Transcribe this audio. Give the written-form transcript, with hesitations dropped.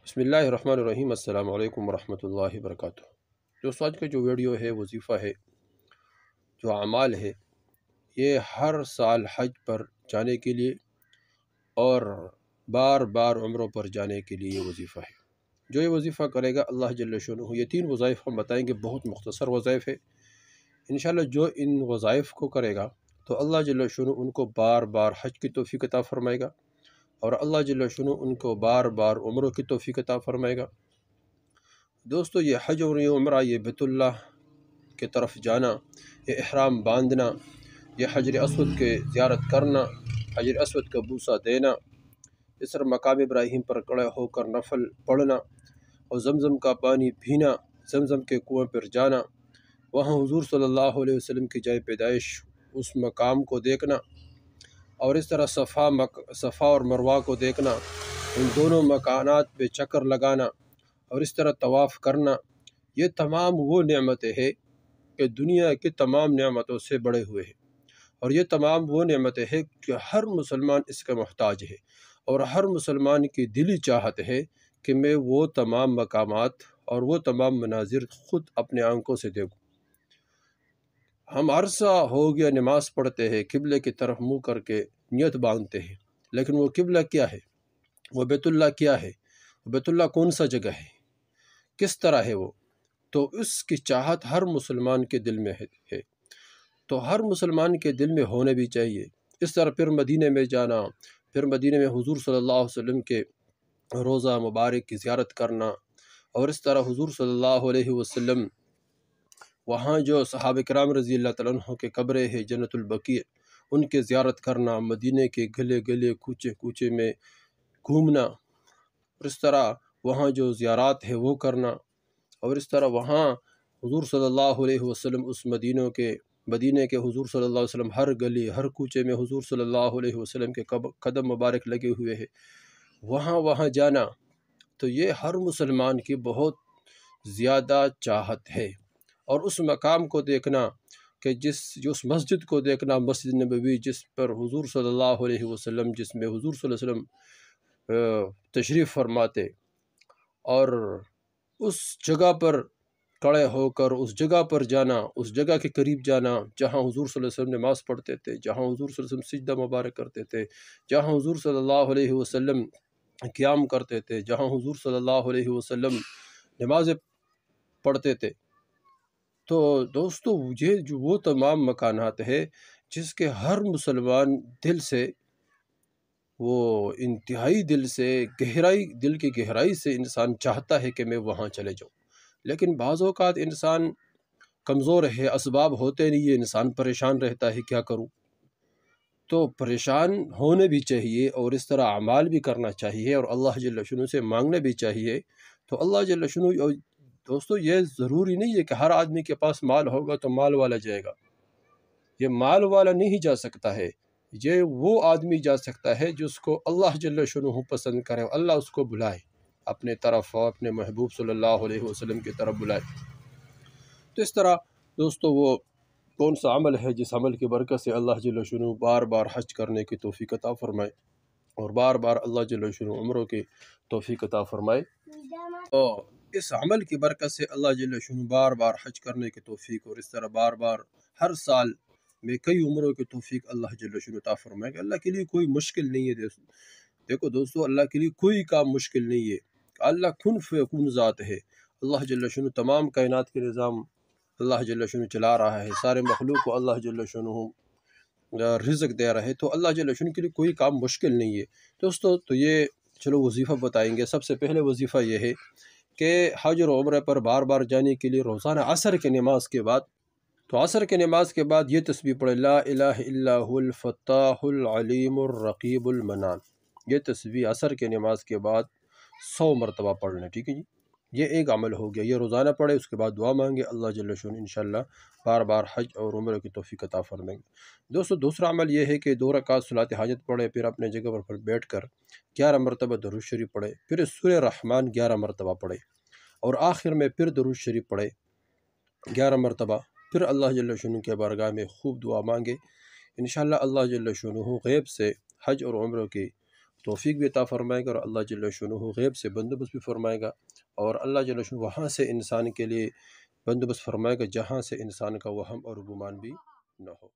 بسم اللہ الرحمن الرحیم۔ السلام علیکم ورحمۃ اللہ وبرکاتہ۔ دوستو، آج کا جو ویڈیو ہے، وظیفہ ہے، جو اعمال ہے، یہ ہر سال حج پر جانے کے لیے اور بار بار عمروں پر جانے کے لیے یہ وظیفہ ہے۔ جو یہ وظیفہ کرے گا اللہ جل شانہ، یہ 3 وظائف ہم بتائیں گے، بہت مختصر وظائف ہے انشاءاللہ۔ جو ان وظائف کو کرے گا تو اللہ جل شانہ ان کو بار بار حج کی توفیق عطا فرمائے گا، اور اللہ جل شانہ ان کو بار بار عمروں کی توفیق عطا فرمائے گا۔ دوستو، یہ حج اور یہ عمرہ، یہ بیت اللہ کی طرف جانا، یہ احرام باندھنا، یہ حجر اسود کے زیارت کرنا، حجر اسود کا بوسہ دینا، اس طرح مقام ابراہیم پر کھڑے ہو کر نفل پڑھنا، اور زمزم کا پانی پینا، زمزم کے کنویں پر جانا، وہاں حضور صلی اللہ علیہ وسلم کی جائے پیدائش اس مقام کو دیکھنا، اور اس طرح صفا اور مروہ کو دیکھنا، ان دونوں مکانات پہ چکر لگانا، اور اس طرح طواف کرنا، یہ تمام وہ نعمتیں ہیں کہ دنیا کی تمام نعمتوں سے بڑے ہوئے ہیں، اور یہ تمام وہ نعمتیں ہیں کہ ہر مسلمان اس کا محتاج ہے، اور ہر مسلمان کی دلی چاہت ہے کہ میں وہ تمام مقامات اور وہ تمام مناظر خود اپنے آنکھوں سے دیکھوں۔ ہم عرصہ ہو گیا نماز پڑھتے ہیں، قبلے کی طرف منہ کر کے نیت باندھتے ہیں، لیکن وہ قبلہ کیا ہے؟ وہ بیت اللہ کیا ہے؟ وہ بیت اللہ کون سا جگہ ہے؟ کس طرح ہے وہ؟ تو اس کی چاہت ہر مسلمان کے دل میں ہے، تو ہر مسلمان کے دل میں ہونے بھی چاہیے۔ اس طرح پھر مدینے میں جانا، پھر مدینے میں حضور صلی اللہ علیہ وسلم کے روضہ مبارک کی زیارت کرنا، اور اس طرح حضور صلی اللہ علیہ وسلم وہاں جو صحابہ کرام رضی اللہ تعالیٰ عنہ کے قبریں ہیں جنت البقیع، ان کے زیارت کرنا، مدینے کے گلے گلے کوچے کوچے میں گھومنا، اور اس طرح وہاں جو زیارات ہے وہ کرنا، اور اس طرح وہاں حضور صلی اللہ علیہ وسلم اس مدینے کے حضور صلی اللہ علیہ وسلم ہر گلی ہر کوچے میں حضور صلی اللہ علیہ وسلم کے قدم مبارک لگے ہوئے ہیں، وہاں جانا، تو یہ ہر مسلمان کی بہت زیادہ چاہت ہے۔ اور اس مقام کو دیکھنا کہ جو اس مسجد کو دیکھنا، مسجد نبوی، جس پر حضور صلی اللہ علیہ وسلم، جس میں حضور صلی اللہ علیہ وسلم تشریف فرماتے، اور اس جگہ پر کھڑے ہو کر اس جگہ پر جانا، اس جگہ کے قریب جانا جہاں حضور صلی اللہ علیہ وسلم نماز پڑھتے تھے، جہاں حضور صلی اللہ علیہ وسلم سجدہ مبارک کرتے تھے، جہاں حضور صلی اللہ علیہ وسلم قیام کرتے تھے، جہاں حضور صلی اللہ علیہ وسلم نمازیں پڑھتے تھے۔ تو دوستو، یہ جو وہ تمام مکانات ہے جس کے ہر مسلمان دل سے، وہ انتہائی دل سے دل کی گہرائی سے انسان چاہتا ہے کہ میں وہاں چلے جاؤں، لیکن بعض اوقات انسان کمزور ہے، اسباب ہوتے نہیں ہے، انسان پریشان رہتا ہے، کیا کروں؟ تو پریشان ہونے بھی چاہیے، اور اس طرح اعمال بھی کرنا چاہیے، اور اللہ جل شانہ سے مانگنا بھی چاہیے۔ تو اللہ جل شانہ، دوستو، یہ ضروری نہیں ہے کہ ہر آدمی کے پاس مال ہوگا تو مال والا جائے گا، یہ مال والا نہیں جا سکتا ہے، یہ وہ آدمی جا سکتا ہے جس کو اللہ جل شانہ پسند کرے، اللہ اس کو بلائے اپنے طرف، اور اپنے محبوب صلی اللہ علیہ وسلم کی طرف بلائے۔ تو اس طرح دوستو، وہ کون سا عمل ہے جس عمل کی برکت سے اللہ جل شانہ بار بار حج کرنے کی توفیق عطا فرمائے، اور بار بار اللہ جل شانہ عمروں کی توفیق عطا فرمائے؟ تو اس عمل کی برکت سے اللہ جل شانہ بار بار حج کرنے کی توفیق، اور اس طرح بار بار ہر سال میں کئی عمروں کی توفیق اللہ جل شانہ عطا فرمائے گا۔ اللہ کے لیے کوئی مشکل نہیں ہے۔ دیکھو دوستو، اللہ کے لیے کوئی کام مشکل نہیں ہے، اللہ کن فیکون ذات ہے۔ اللہ جل شانہ تمام کائنات کے نظام اللہ جل شانہ چلا رہا ہے، سارے مخلوق کو اللہ جل شانہ رزق دے رہا ہے، تو اللہ جل شانہ کے لیے کوئی کام مشکل نہیں ہے۔ دوستو، تو یہ چلو وظیفہ بتائیں گے۔ سب سے پہلے وظیفہ یہ ہے کہ حج اور عمرہ پر بار بار جانے کے لیے روزانہ عصر کے نماز کے بعد، تو عصر کے نماز کے بعد یہ تسبیح پڑھے، لا الہ الا هو الفتاح العلیم الرقیب المنان، یہ تسبیح عصر کے نماز کے بعد 100 مرتبہ پڑھنا، ٹھیک ہے جی؟ یہ ایک عمل ہو گیا، یہ روزانہ پڑھے، اس کے بعد دعا مانگے، اللہ جل شانہ انشاءاللہ بار بار حج اور عمرہ کی توفیق عطا فرمائیں گے۔ دوستو، دوسرا عمل یہ ہے کہ 2 رکعت صلاۃ حاجت پڑھے، پھر اپنے جگہ پر بیٹھ کر 11 مرتبہ درود شریف پڑھے، پھر سورہ رحمان 11 مرتبہ پڑھے، اور آخر میں پھر درود شریف پڑھے 11 مرتبہ، پھر اللہ جل شانہ کے بارگاہ میں خوب دعا مانگے، انشاءاللہ اللہ جل شانہ غیب سے حج اور عمرہ کی توفیق بھی عطا فرمائے گا، اور اللہ جل شانہ غیب سے بندوبست بھی فرمائے گا، اور اللہ جل شانہ وہاں سے انسان کے لیے بندوبست فرمائے گا جہاں سے انسان کا وہم اور گمان بھی نہ ہو۔